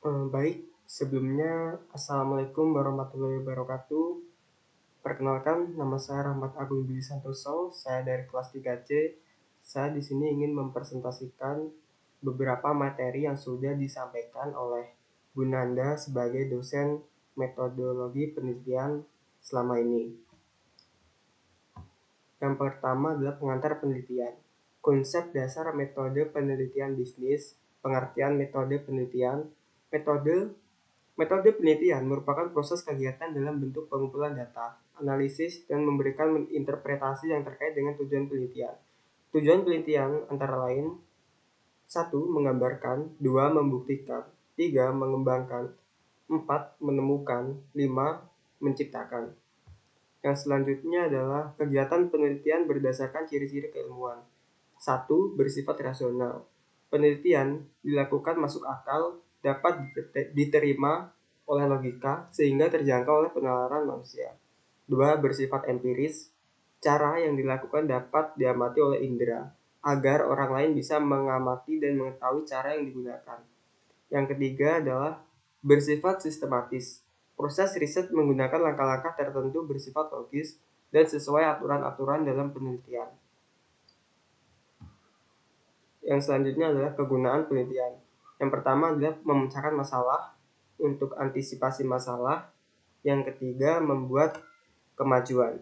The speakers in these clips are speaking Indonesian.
Baik, sebelumnya Assalamualaikum warahmatullahi wabarakatuh. Perkenalkan, nama saya Rahmat Agung Dwi Santoso. Saya dari kelas 3C. Saya di sini ingin mempresentasikan beberapa materi yang sudah disampaikan oleh Bu Nanda sebagai dosen metodologi penelitian selama ini. Yang pertama adalah pengantar penelitian. Konsep dasar metode penelitian bisnis, pengertian metode penelitian. Metode penelitian merupakan proses kegiatan dalam bentuk pengumpulan data, analisis, dan memberikan interpretasi yang terkait dengan tujuan penelitian. Tujuan penelitian antara lain 1. Menggambarkan, 2. Membuktikan, 3. Mengembangkan, 4. Menemukan, 5. Menciptakan. Yang selanjutnya adalah kegiatan penelitian berdasarkan ciri-ciri keilmuan. 1. Bersifat rasional. Penelitian dilakukan masuk akal, dapat diterima oleh logika, sehingga terjangkau oleh penalaran manusia. 2. Bersifat empiris. Cara yang dilakukan dapat diamati oleh indera, agar orang lain bisa mengamati dan mengetahui cara yang digunakan. Yang ketiga adalah bersifat sistematis. Proses riset menggunakan langkah-langkah tertentu bersifat logis dan sesuai aturan-aturan dalam penelitian. Yang selanjutnya adalah kegunaan penelitian. Yang pertama adalah memecahkan masalah untuk antisipasi masalah. Yang ketiga, membuat kemajuan.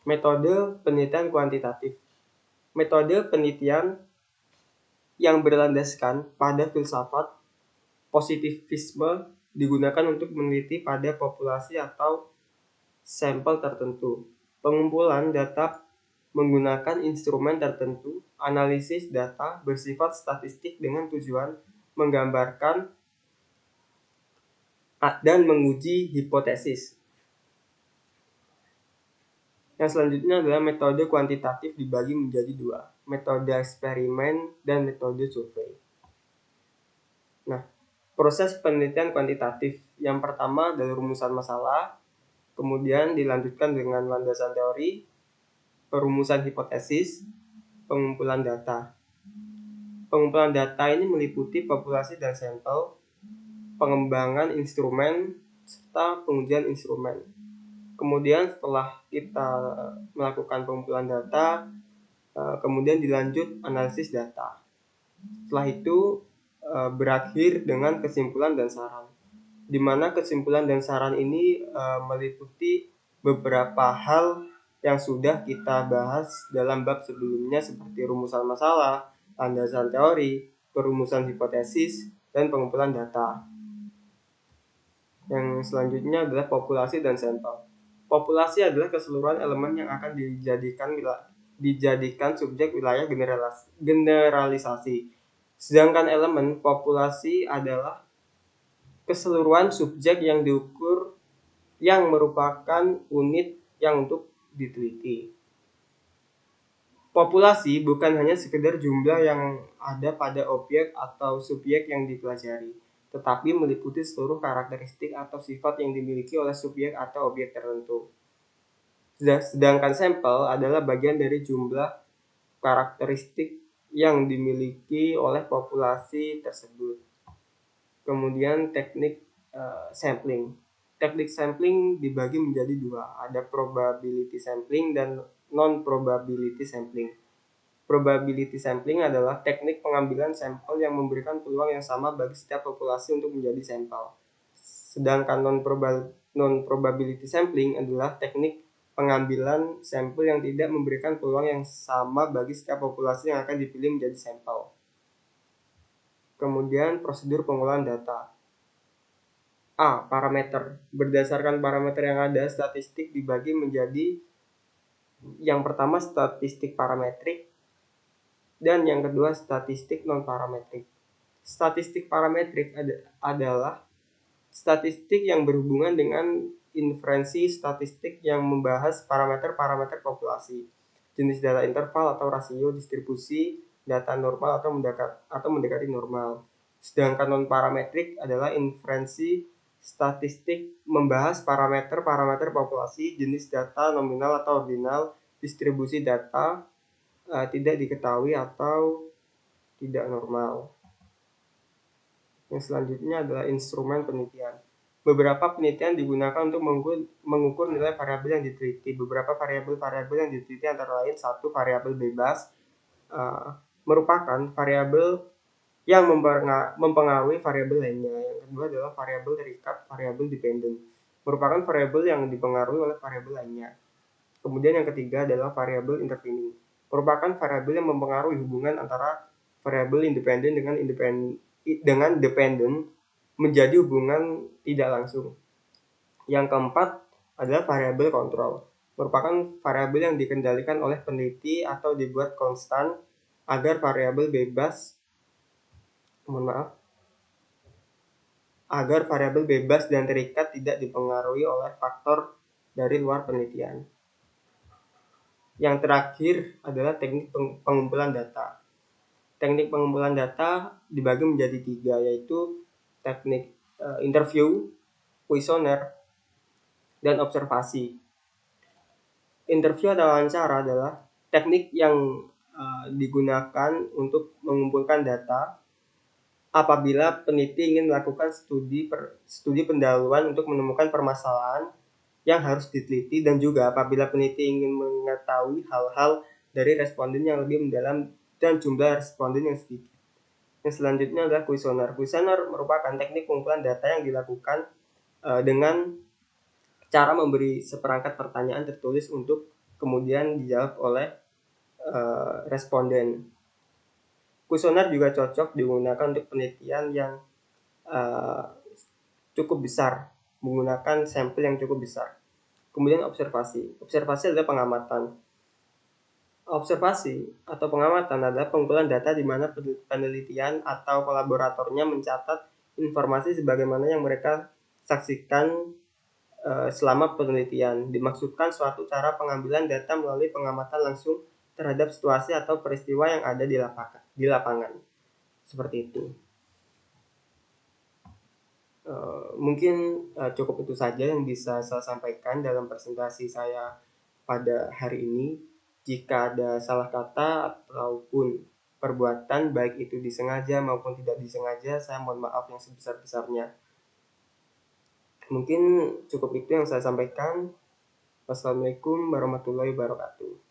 Metode penelitian kuantitatif. Metode penelitian yang berlandaskan pada filsafat positivisme digunakan untuk meneliti pada populasi atau sampel tertentu. Pengumpulan data menggunakan instrumen tertentu, analisis data bersifat statistik dengan tujuan menggambarkan dan menguji hipotesis. Yang selanjutnya adalah metode kuantitatif dibagi menjadi dua, metode eksperimen dan metode survei. Nah, proses penelitian kuantitatif yang pertama adalah rumusan masalah, kemudian dilanjutkan dengan landasan teori, perumusan hipotesis, pengumpulan data. Pengumpulan data ini meliputi populasi dan sampel, pengembangan instrumen, serta pengujian instrumen. Kemudian setelah kita melakukan pengumpulan data, kemudian dilanjut analisis data. Setelah itu berakhir dengan kesimpulan dan saran, di mana kesimpulan dan saran ini meliputi beberapa hal yang sudah kita bahas dalam bab sebelumnya seperti rumusan masalah, landasan teori, perumusan hipotesis, dan pengumpulan data. Yang selanjutnya adalah populasi dan sampel. Populasi adalah keseluruhan elemen yang akan dijadikan subjek wilayah generalisasi. Sedangkan elemen populasi adalah keseluruhan subjek yang diukur yang merupakan unit yang untuk diteliti. Populasi bukan hanya sekedar jumlah yang ada pada objek atau subjek yang dipelajari, tetapi meliputi seluruh karakteristik atau sifat yang dimiliki oleh subjek atau objek tertentu. Sedangkan sampel adalah bagian dari jumlah karakteristik yang dimiliki oleh populasi tersebut. Kemudian teknik sampling. Teknik sampling dibagi menjadi dua, ada probability sampling dan non-probability sampling. Probability sampling adalah teknik pengambilan sampel yang memberikan peluang yang sama bagi setiap populasi untuk menjadi sampel. Sedangkan non-probability sampling adalah teknik pengambilan sampel yang tidak memberikan peluang yang sama bagi setiap populasi yang akan dipilih menjadi sampel. Kemudian prosedur pengolahan data. A. Parameter. Berdasarkan parameter yang ada, statistik dibagi menjadi yang pertama statistik parametrik dan yang kedua statistik non-parametrik. Statistik parametrik adalah statistik yang berhubungan dengan inferensi statistik yang membahas parameter-parameter populasi, jenis data interval atau rasio, distribusi, data normal atau mendekati normal. Sedangkan non-parametrik adalah inferensi statistik membahas parameter-parameter populasi, jenis data nominal atau ordinal, distribusi data tidak diketahui atau tidak normal. Yang selanjutnya adalah instrumen penelitian. Beberapa penelitian digunakan untuk mengukur nilai variabel yang diteliti. Beberapa variabel-variabel yang diteliti antara lain satu variabel bebas, merupakan variabel yang mempengaruhi variabel lainnya. Yang kedua adalah variabel terikat, variabel dependent, merupakan variabel yang dipengaruhi oleh variabel lainnya. Kemudian yang ketiga adalah variabel intervening, merupakan variabel yang mempengaruhi hubungan antara variabel independen dengan dependent menjadi hubungan tidak langsung. Yang keempat adalah variabel kontrol, merupakan variabel yang dikendalikan oleh peneliti atau dibuat konstan agar variabel bebas dan terikat tidak dipengaruhi oleh faktor dari luar penelitian. Yang terakhir adalah teknik pengumpulan data. Teknik pengumpulan data dibagi menjadi 3, yaitu teknik interview, kuesioner, dan observasi. Interview atau wawancara adalah teknik yang digunakan untuk mengumpulkan data apabila peneliti ingin melakukan studi pendahuluan untuk menemukan permasalahan yang harus diteliti, dan juga apabila peneliti ingin mengetahui hal-hal dari responden yang lebih mendalam dan jumlah responden yang sedikit. Yang selanjutnya adalah kuesioner. Kuesioner merupakan teknik pengumpulan data yang dilakukan dengan cara memberi seperangkat pertanyaan tertulis untuk kemudian dijawab oleh responden. Kuesioner juga cocok digunakan untuk penelitian yang cukup besar, menggunakan sampel yang cukup besar. Kemudian observasi. Observasi adalah pengamatan. Observasi atau pengamatan adalah pengumpulan data di mana penelitian atau kolaboratornya mencatat informasi sebagaimana yang mereka saksikan selama penelitian. Dimaksudkan suatu cara pengambilan data melalui pengamatan langsung terhadap situasi atau peristiwa yang ada di lapangan. Seperti itu. Mungkin cukup itu saja yang bisa saya sampaikan dalam presentasi saya pada hari ini. Jika ada salah kata ataupun perbuatan, baik itu disengaja maupun tidak disengaja, saya mohon maaf yang sebesar-besarnya. Mungkin cukup itu yang saya sampaikan. Wassalamualaikum warahmatullahi wabarakatuh.